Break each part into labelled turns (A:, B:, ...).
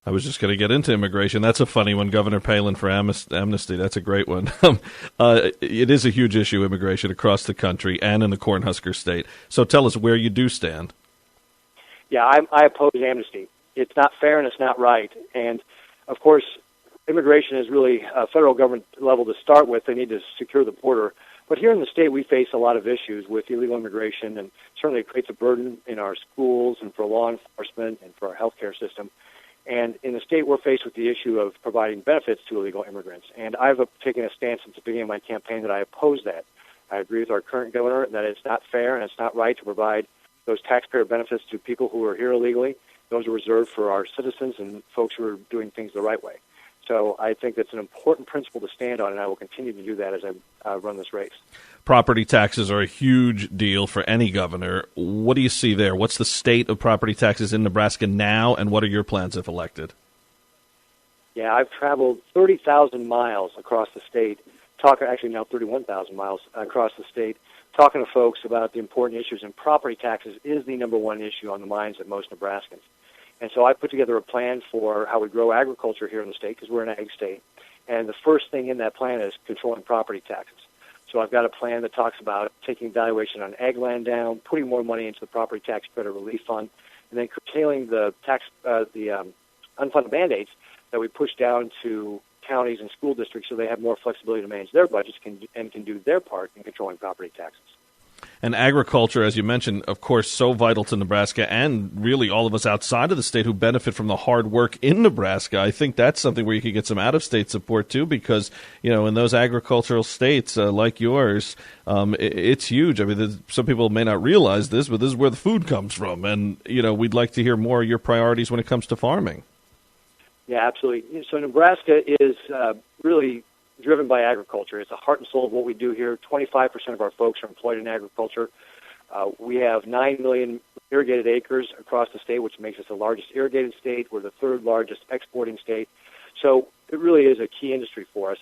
A: I was just going to get into immigration. That's a funny one, Governor Palin for amnesty. That's a great one. It is a huge issue, immigration, across the country and in the Cornhusker State. So tell us where you do stand.
B: Yeah, I oppose amnesty. It's not fair and it's not right. And, of course, immigration is really a federal government level to start with. They need to secure the border. But here in the state, we face a lot of issues with illegal immigration, and certainly it creates a burden in our schools and for law enforcement and for our healthcare system. And in the state, we're faced with the issue of providing benefits to illegal immigrants. And I've taken a stance since the beginning of my campaign that I oppose that. I agree with our current governor that it's not fair and it's not right to provide those taxpayer benefits to people who are here illegally. Those are reserved for our citizens and folks who are doing things the right way. So I think that's an important principle to stand on, and I will continue to do that as I run this race.
A: Property taxes are a huge deal for any governor. What do you see there? What's the state of property taxes in Nebraska now, and what are your plans if elected?
B: Yeah, I've traveled 30,000 miles across the state, actually now 31,000 miles across the state, talking to folks about the important issues, and property taxes is the number one issue on the minds of most Nebraskans. And so I put together a plan for how we grow agriculture here in the state, because we're an ag state. And the first thing in that plan is controlling property taxes. So I've got a plan that talks about taking valuation on ag land down, putting more money into the property tax credit relief fund, and then curtailing the unfunded mandates that we push down to counties and school districts so they have more flexibility to manage their budgets and can do their part in controlling property taxes.
A: And agriculture, as you mentioned, of course, so vital to Nebraska and really all of us outside of the state who benefit from the hard work in Nebraska. I think that's something where you could get some out-of-state support, too, because, in those agricultural states like yours, it's huge. I mean, some people may not realize this, but this is where the food comes from. And, we'd like to hear more of your priorities when it comes to farming.
B: Yeah, absolutely. So Nebraska is really driven by agriculture. It's the heart and soul of what we do here. 25% of our folks are employed in agriculture. We have 9 million irrigated acres across the state, which makes us the largest irrigated state. We're the third largest exporting state. So it really is a key industry for us.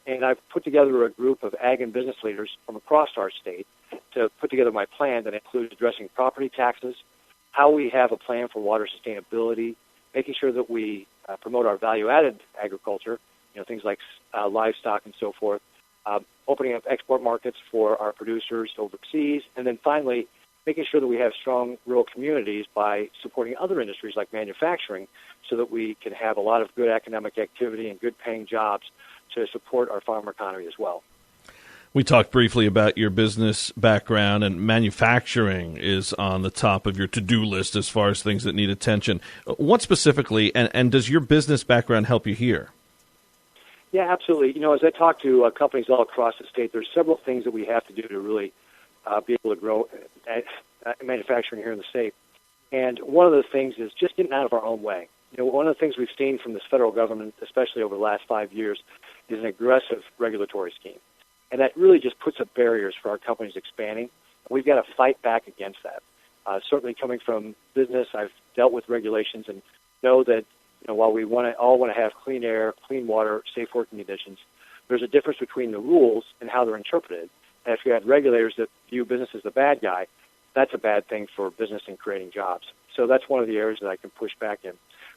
B: And I've put together a group of ag and business leaders from across our state to put together my plan that includes addressing property taxes, how we have a plan for water sustainability, making sure that we promote our value-added agriculture, things like livestock and so forth, opening up export markets for our producers overseas, and then finally making sure that we have strong rural communities by supporting other industries like manufacturing so that we can have a lot of good economic activity and good paying jobs to support our farm economy as well.
A: We talked briefly about your business background, and manufacturing is on the top of your to-do list as far as things that need attention. What specifically, and does your business background help you here?
B: Yeah, absolutely. As I talk to companies all across the state, there's several things that we have to do to really be able to grow manufacturing here in the state. And one of the things is just getting out of our own way. One of the things we've seen from this federal government, especially over the last 5 years, is an aggressive regulatory scheme. And that really just puts up barriers for our companies expanding. We've got to fight back against that. Certainly coming from business, I've dealt with regulations and know that while we all want to have clean air, clean water, safe working conditions, there's a difference between the rules and how they're interpreted. And if you have regulators that view business as the bad guy, that's a bad thing for business and creating jobs. So that's one of the areas that I can push back in.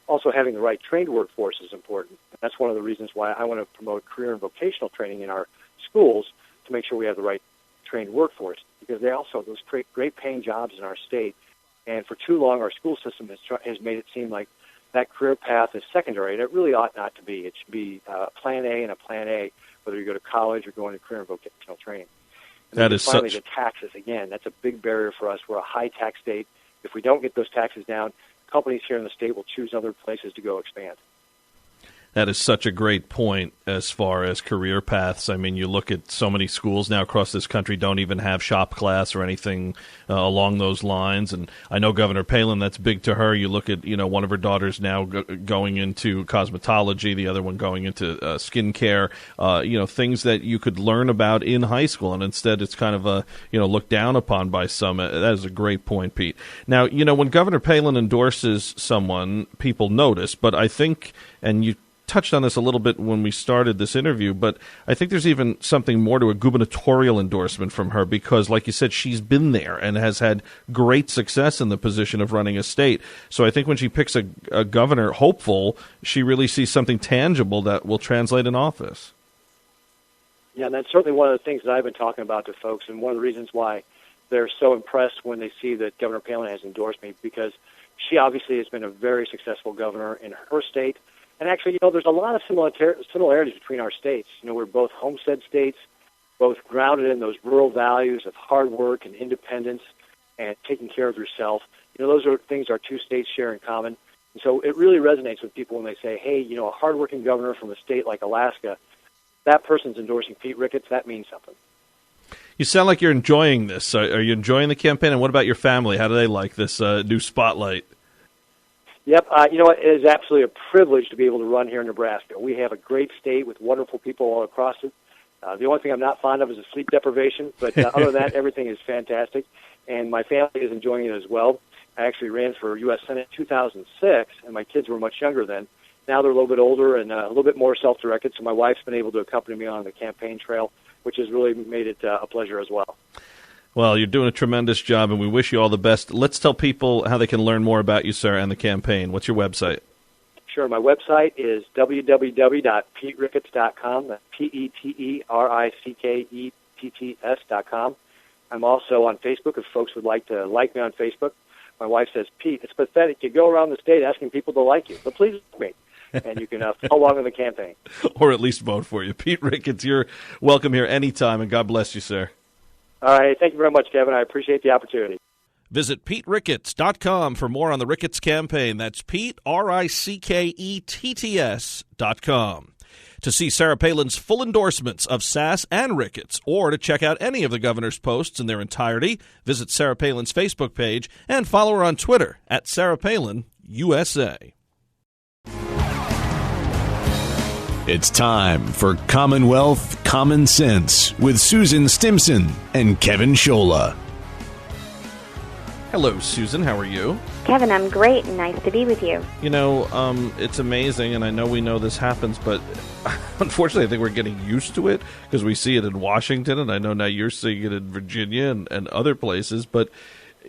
B: Also, having the right trained workforce is important. That's one of the reasons why I want to promote career and vocational training in our schools to make sure we have the right trained workforce, because they also those create great paying jobs in our state. And for too long, our school system has made it seem like that career path is secondary, and it really ought not to be. It should be Plan A and a Plan A, whether you go to college or going to career and vocational training. And
A: that is
B: finally,
A: such...
B: the taxes, again, that's a big barrier for us. We're a high-tax state. If we don't get those taxes down, companies here in the state will choose other places to go expand.
A: That is such a great point as far as career paths. I mean, you look at so many schools now across this country don't even have shop class or anything along those lines. And I know Governor Palin, that's big to her. You look at, one of her daughters now going into cosmetology, the other one going into skin care, things that you could learn about in high school. And instead it's kind of, looked down upon by some. That is a great point, Pete. Now, when Governor Palin endorses someone, people notice. But I think, and you touched on this a little bit when we started this interview, but I think there's even something more to a gubernatorial endorsement from her because, like you said, she's been there and has had great success in the position of running a state. So I think when she picks a governor hopeful, she really sees something tangible that will translate in office.
B: Yeah, and that's certainly one of the things that I've been talking about to folks, and one of the reasons why they're so impressed when they see that Governor Palin has endorsed me, because she obviously has been a very successful governor in her state. And actually, there's a lot of similarities between our states. We're both homestead states, both grounded in those rural values of hard work and independence and taking care of yourself. Those are things our two states share in common. And so it really resonates with people when they say, hey, a hardworking governor from a state like Alaska, that person's endorsing Pete Ricketts, that means something.
A: You sound like you're enjoying this. Are you enjoying the campaign? And what about your family? How do they like this new spotlight?
B: Yep. It is absolutely a privilege to be able to run here in Nebraska. We have a great state with wonderful people all across it. The only thing I'm not fond of is the sleep deprivation, but other than that, everything is fantastic, and my family is enjoying it as well. I actually ran for U.S. Senate in 2006, and my kids were much younger then. Now they're a little bit older and a little bit more self-directed, so my wife's been able to accompany me on the campaign trail, which has really made it a pleasure as well.
A: Well, you're doing a tremendous job, and we wish you all the best. Let's tell people how they can learn more about you, sir, and the campaign. What's your website?
B: Sure. My website is www.PeteRicketts.com. That's PeteRicketts.com. I'm also on Facebook if folks would like to like me on Facebook. My wife says, Pete, it's pathetic. You go around the state asking people to like you, but please like me. And you can follow along in the campaign.
A: Or at least vote for you. Pete Ricketts, you're welcome here anytime, and God bless you, sir.
B: All right. Thank you very much, Kevin. I appreciate the opportunity.
A: Visit PeteRicketts.com for more on the Ricketts campaign. That's Pete, Ricketts.com. To see Sarah Palin's full endorsements of Sasse and Ricketts, or to check out any of the governor's posts in their entirety, visit Sarah Palin's Facebook page and follow her on Twitter at Sarah Palin USA.
C: It's time for Commonwealth Common Sense with Susan Stimson and Kevin Scholla.
A: Hello, Susan. How are you?
D: Kevin, I'm great. Nice to be with you.
A: It's amazing, and I know we know this happens, but unfortunately I think we're getting used to it because we see it in Washington, and I know now you're seeing it in Virginia and other places, but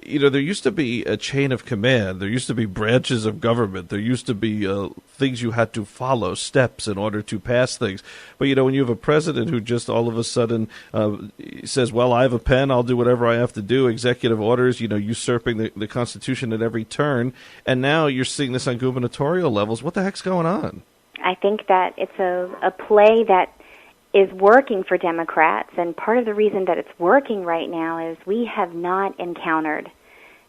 A: there used to be a chain of command. There used to be branches of government. There used to be things you had to follow, steps in order to pass things. But, when you have a president who just all of a sudden says, well, I have a pen, I'll do whatever I have to do, executive orders, usurping the Constitution at every turn, and now you're seeing this on gubernatorial levels. What the heck's going on?
D: I think that it's a play that is working for Democrats, and part of the reason that it's working right now is we have not encountered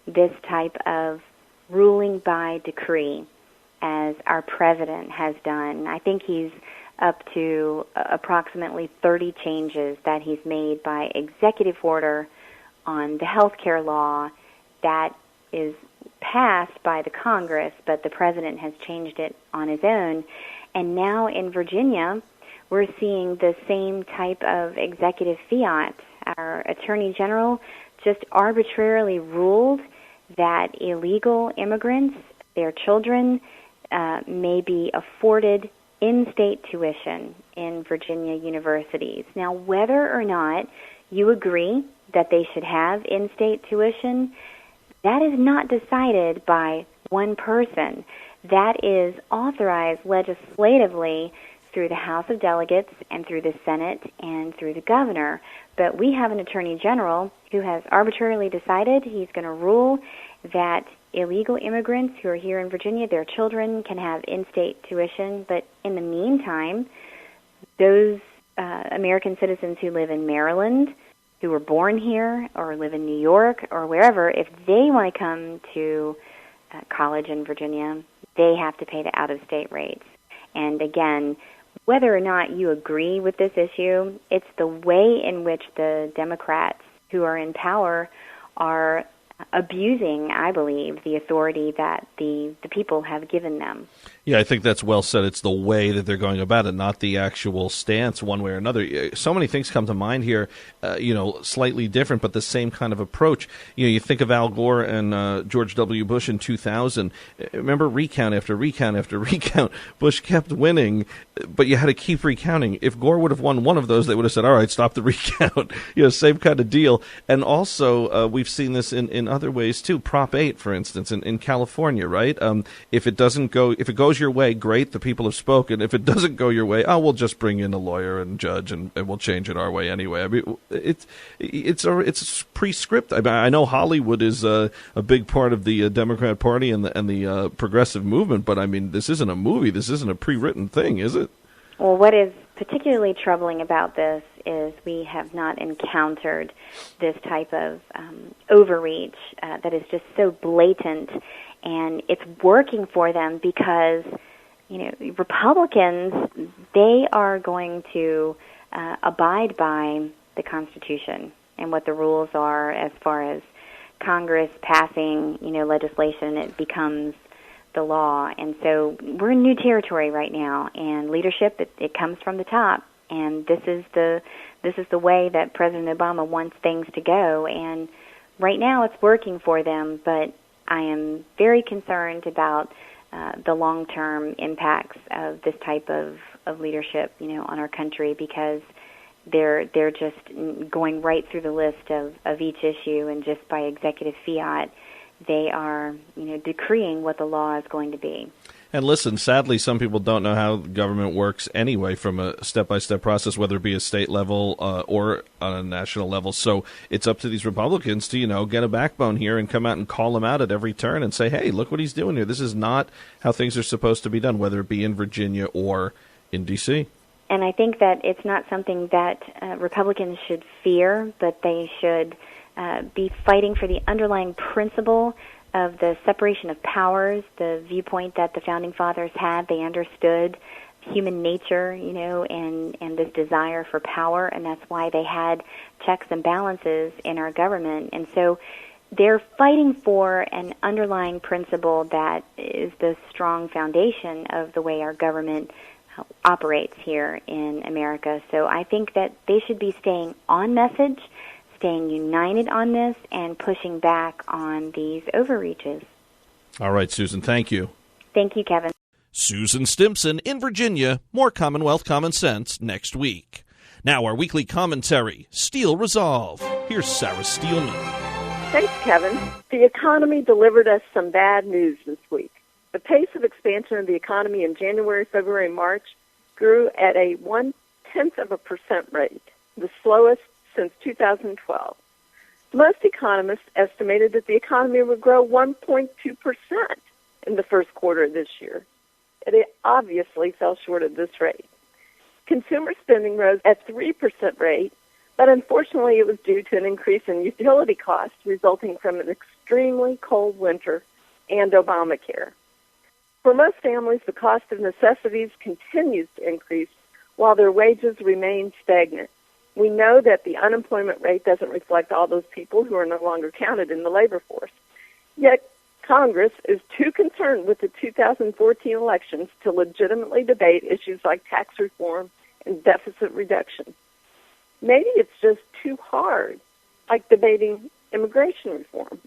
D: this type of ruling by decree as our president has done. I think he's up to approximately 30 changes that he's made by executive order on the health care law that is passed by the Congress, but the president has changed it on his own. And now in Virginia, we're seeing the same type of executive fiat. Our Attorney General just arbitrarily ruled that illegal immigrants, their children, may be afforded in-state tuition in Virginia universities. Now, whether or not you agree that they should have in-state tuition, that is not decided by one person. That is authorized legislatively through the House of Delegates and through the Senate and through the governor. But we have an Attorney General who has arbitrarily decided he's going to rule that illegal immigrants who are here in Virginia, their children can have in-state tuition. But in the meantime, those American citizens who live in Maryland, who were born here or live in New York or wherever, if they want to come to college in Virginia, they have to pay the out-of-state rates. And again, whether or not you agree with this issue, it's the way in which the Democrats who are in power are abusing, I believe, the authority that the people have given them.
A: Yeah, I think that's well said. It's the way that they're going about it, not the actual stance one way or another. So many things come to mind here, slightly different, but the same kind of approach. You think of Al Gore and George W. Bush in 2000. Remember, recount after recount after recount. Bush kept winning, but you had to keep recounting. If Gore would have won one of those, they would have said, all right, stop the recount. Same kind of deal. And also, we've seen this in other ways, too. Prop 8, for instance, in California, right? If it goes your way, great, the people have spoken. If it doesn't go your way, we'll just bring in a lawyer and judge, and we'll change it our way anyway. I mean, it's prescriptive. I know Hollywood is a big part of the Democrat Party and the progressive movement, but I mean, this isn't a movie. This isn't a pre-written thing, is it?
D: Well, what is particularly troubling about this is we have not encountered this type of overreach that is just so blatant. And it's working for them because, Republicans, they are going to abide by the Constitution and what the rules are as far as Congress passing, legislation. It becomes the law. And so we're in new territory right now, and leadership, it comes from the top. And this is the way that President Obama wants things to go. And right now it's working for them, but I am very concerned about the long-term impacts of this type of leadership, on our country, because they're just going right through the list of each issue, and just by executive fiat, they are, decreeing what the law is going to be.
A: And listen, sadly, some people don't know how government works anyway from a step-by-step process, whether it be a state level or on a national level. So it's up to these Republicans to, get a backbone here and come out and call him out at every turn and say, hey, look what he's doing here. This is not how things are supposed to be done, whether it be in Virginia or in D.C.
D: And I think that it's not something that Republicans should fear, but they should be fighting for the underlying principle of the separation of powers, the viewpoint that the Founding Fathers had. They understood human nature, and this desire for power, and that's why they had checks and balances in our government. And so they're fighting for an underlying principle that is the strong foundation of the way our government operates here in America. So I think that they should be staying on message, staying united on this, and pushing back on these overreaches.
A: All right, Susan, thank you.
D: Thank you, Kevin.
A: Susan Stimson in Virginia. More Commonwealth Common Sense next week. Now our weekly commentary, Steel Resolve. Here's Sarah Steelman.
E: Thanks, Kevin. The economy delivered us some bad news this week. The pace of expansion of the economy in January, February, and March grew at a 0.1% rate, the slowest since 2012. Most economists estimated that the economy would grow 1.2% in the first quarter of this year. It obviously fell short of this rate. Consumer spending rose at 3% rate, but unfortunately it was due to an increase in utility costs resulting from an extremely cold winter and Obamacare. For most families, the cost of necessities continues to increase while their wages remain stagnant. We know that the unemployment rate doesn't reflect all those people who are no longer counted in the labor force. Yet Congress is too concerned with the 2014 elections to legitimately debate issues like tax reform and deficit reduction. Maybe it's just too hard, like debating immigration reform.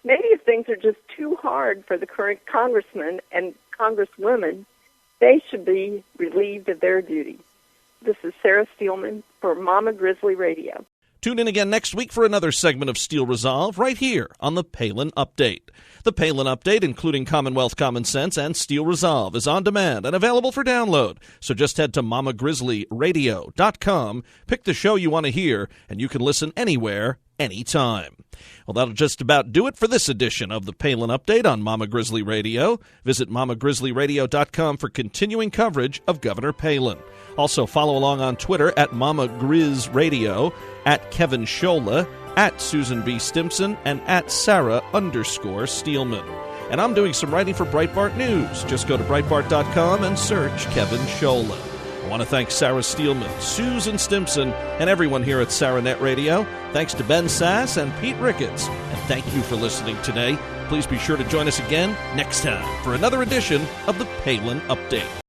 E: Maybe if things are just too hard for the current congressmen and congresswomen, they should be relieved of their duty. This is Sarah Steelman for Mama Grizzly Radio.
A: Tune in again next week for another segment of Steel Resolve right here on the Palin Update. The Palin Update, including Commonwealth Common Sense and Steel Resolve, is on demand and available for download. So just head to mamagrizzlyradio.com, pick the show you want to hear, and you can listen anywhere, anytime. Well, that'll just about do it for this edition of the Palin Update on Mama Grizzly Radio. Visit mamagrizzlyradio.com for continuing coverage of Governor Palin. Also, follow along on Twitter at Mama Grizz Radio, at Kevin Scholla, at Susan B. Stimson, and at Sarah_Steelman. And I'm doing some writing for Breitbart News. Just go to Breitbart.com and search Kevin Scholla. I want to thank Sarah Steelman, Susan Stimson, and everyone here at SarahNet Radio. Thanks to Ben Sasse and Pete Ricketts. And thank you for listening today. Please be sure to join us again next time for another edition of the Palin Update.